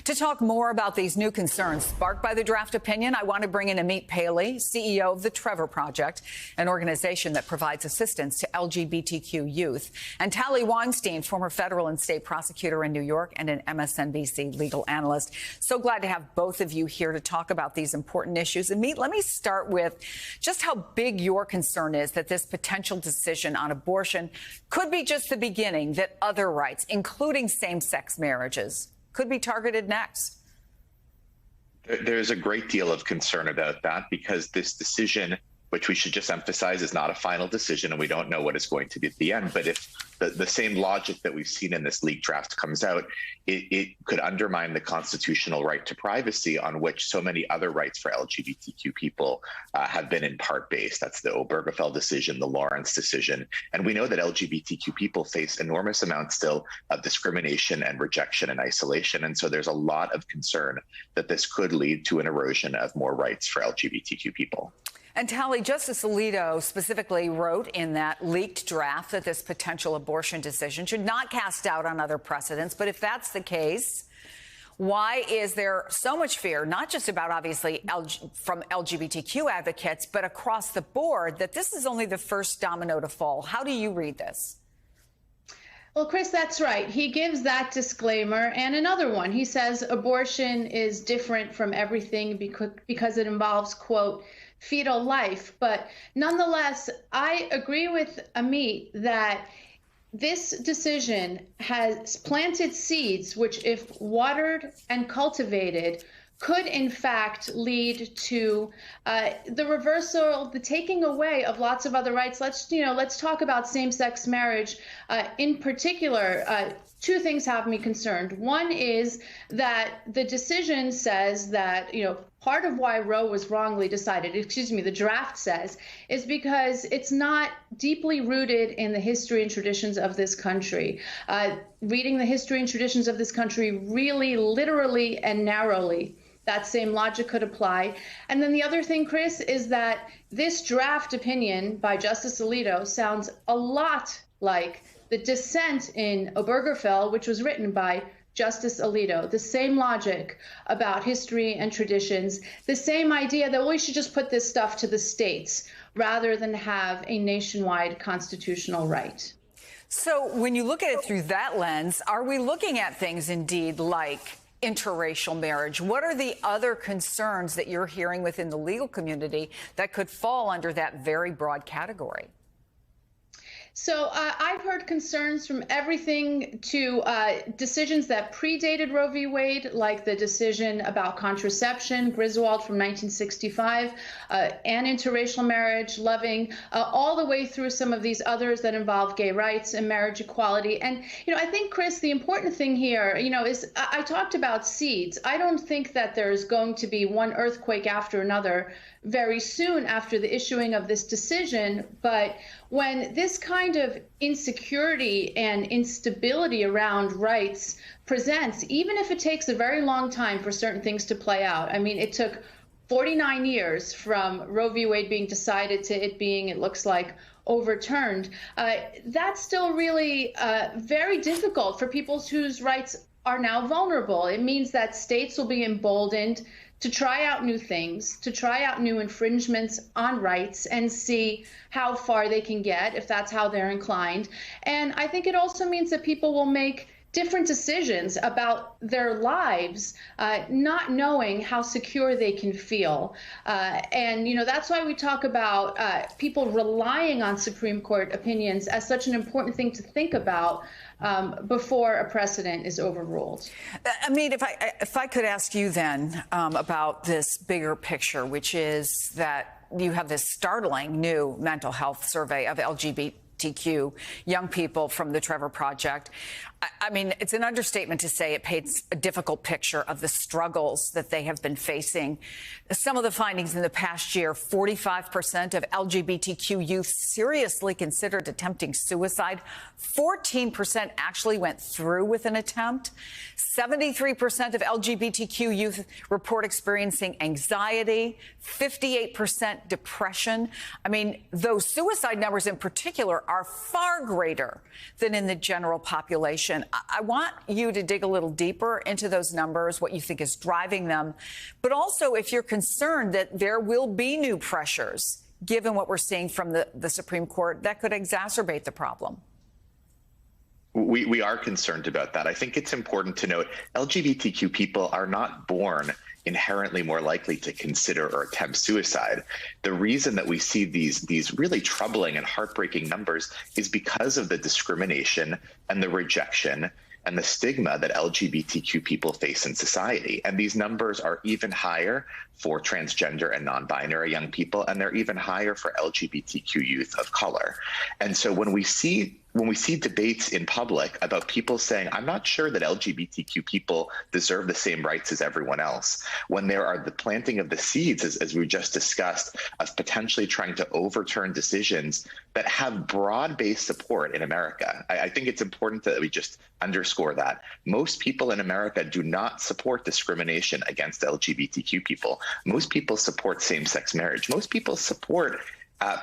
To talk more about these new concerns sparked by the draft opinion, I want to bring in Amit Paley, CEO of the Trevor Project, an organization that provides assistance to LGBTQ youth, and Tali Weinstein, former federal and state prosecutor in New York and an MSNBC legal analyst. So glad to have both of you here to talk about these important issues. Amit, let me start with just how big your concern is that this potential decision on abortion could be just the beginning, that other rights, including same-sex marriages, could be targeted next. There's a great deal of concern about that because this decision, which we should just emphasize, is not a final decision, and we don't know what it's going to be at the end. But if the same logic that we've seen in this leaked draft comes out, it could undermine the constitutional right to privacy on which so many other rights for LGBTQ people have been in part based. That's the Obergefell decision, the Lawrence decision. And we know that LGBTQ people face enormous amounts still of discrimination and rejection and isolation. And so there's a lot of concern that this could lead to an erosion of more rights for LGBTQ people. And Tali, Justice Alito specifically wrote in that leaked draft that this potential abortion decision should not cast doubt on other precedents. But if that's the case, why is there so much fear, not just about obviously from LGBTQ advocates, but across the board, that this is only the first domino to fall? How do you read this? Well, Chris, that's right. He gives that disclaimer and another one. He says abortion is different from everything because it involves, quote, fetal life. But nonetheless, I agree with Amit that this decision has planted seeds which, if watered and cultivated, could in fact lead to the reversal, the taking away of lots of other rights. Let's talk about same-sex marriage in particular. Two things have me concerned. One is that the decision says that, part of why Roe was wrongly decided, the draft says, is because it's not deeply rooted in the history and traditions of this country. Reading the history and traditions of this country really literally and narrowly, that same logic could apply. And then the other thing, Chris, is that this draft opinion by Justice Alito sounds a lot like the dissent in Obergefell, which was written by Justice Alito. The same logic about history and traditions, the same idea that we should just put this stuff to the states rather than have a nationwide constitutional right. So when you look at it through that lens, are we looking at things indeed like interracial marriage? What are the other concerns that you're hearing within the legal community that could fall under that very broad category? So I've heard concerns from everything to decisions that predated Roe v. Wade, like the decision about contraception, Griswold from 1965, and interracial marriage, Loving, all the way through some of these others that involve gay rights and marriage equality. And, I think, Chris, the important thing here, is I talked about seeds. I don't think that there's going to be one earthquake after another very soon after the issuing of this decision. But when this kind of insecurity and instability around rights presents, even if it takes a very long time for certain things to play out, I mean, it took 49 years from Roe v. Wade being decided to it being, it looks like, overturned. That's still really very difficult for people whose rights are now vulnerable. It means that states will be emboldened to try out new things, to try out new infringements on rights and see how far they can get if that's how they're inclined. And I think it also means that people will make different decisions about their lives, not knowing how secure they can feel. And, that's why we talk about people relying on Supreme Court opinions as such an important thing to think about before a precedent is overruled. Amit, if I could ask you then about this bigger picture, which is that you have this startling new mental health survey of LGBTQ young people from the Trevor Project. I mean, it's an understatement to say it paints a difficult picture of the struggles that they have been facing. Some of the findings in the past year: 45% of LGBTQ youth seriously considered attempting suicide. 14% actually went through with an attempt. 73% of LGBTQ youth report experiencing anxiety, 58% depression. I mean, those suicide numbers in particular are far greater than in the general population. discrimination. I want you to dig a little deeper into those numbers, what you think is driving them, but also if you're concerned that there will be new pressures, given what we're seeing from the Supreme Court, that could exacerbate the problem. We are concerned about that. I think it's important to note LGBTQ people are not born inherently more likely to consider or attempt suicide. The reason that we see these really troubling and heartbreaking numbers is because of the discrimination and the rejection and the stigma that LGBTQ people face in society. And these numbers are even higher for transgender and non-binary young people, and they're even higher for LGBTQ youth of color. And so when we see debates in public about people saying, I'm not sure that LGBTQ people deserve the same rights as everyone else, when there are the planting of the seeds, as we just discussed, of potentially trying to overturn decisions that have broad-based support in America. I think it's important that we just underscore that. Most people in America do not support discrimination against LGBTQ people. Most people support same-sex marriage. Most people support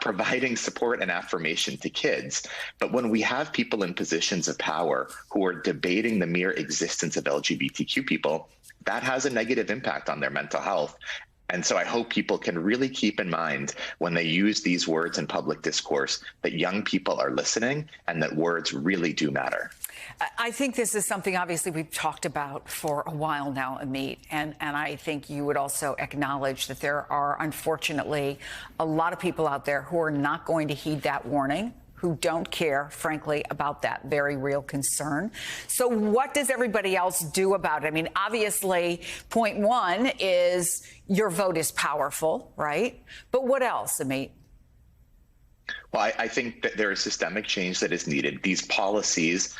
providing support and affirmation to kids. But when we have people in positions of power who are debating the mere existence of LGBTQ people, that has a negative impact on their mental health. And so I hope people can really keep in mind when they use these words in public discourse that young people are listening and that words really do matter. I think this is something, obviously, we've talked about for a while now, Amit, and I think you would also acknowledge that there are, unfortunately, a lot of people out there who are not going to heed that warning, who don't care, frankly, about that very real concern. So what does everybody else do about it? I mean, obviously, point one is your vote is powerful, right? But what else, Amit? Well, I think that there is systemic change that is needed. These policies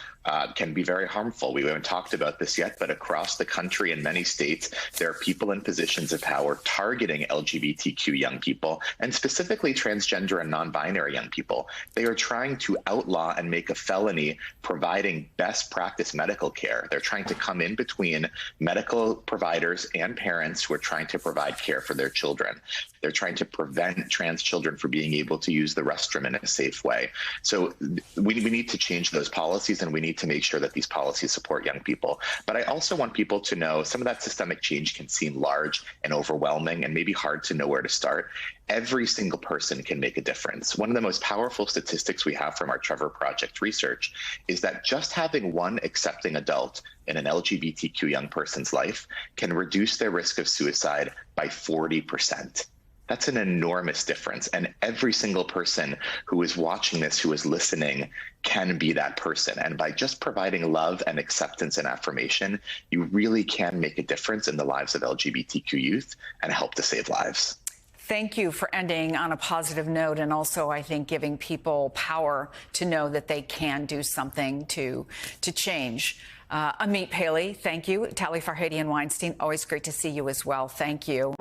can be very harmful. We haven't talked about this yet, but across the country in many states, there are people in positions of power targeting LGBTQ young people, and specifically transgender and non-binary young people. They are trying to outlaw and make a felony providing best practice medical care. They're trying to come in between medical providers and parents who are trying to provide care for their children. They're trying to prevent trans children from being able to use the restroom in a safe way. So we need to change those policies, and we need to make sure that these policies support young people. But I also want people to know some of that systemic change can seem large and overwhelming and maybe hard to know where to start. Every single person can make a difference. One of the most powerful statistics we have from our Trevor Project research is that just having one accepting adult in an LGBTQ young person's life can reduce their risk of suicide by 40%. That's an enormous difference. And every single person who is watching this, who is listening, can be that person. And by just providing love and acceptance and affirmation, you really can make a difference in the lives of LGBTQ youth and help to save lives. Thank you for ending on a positive note, and also, I think, giving people power to know that they can do something to change. Amit Paley, thank you. Tali Farhadian Weinstein, always great to see you as well. Thank you.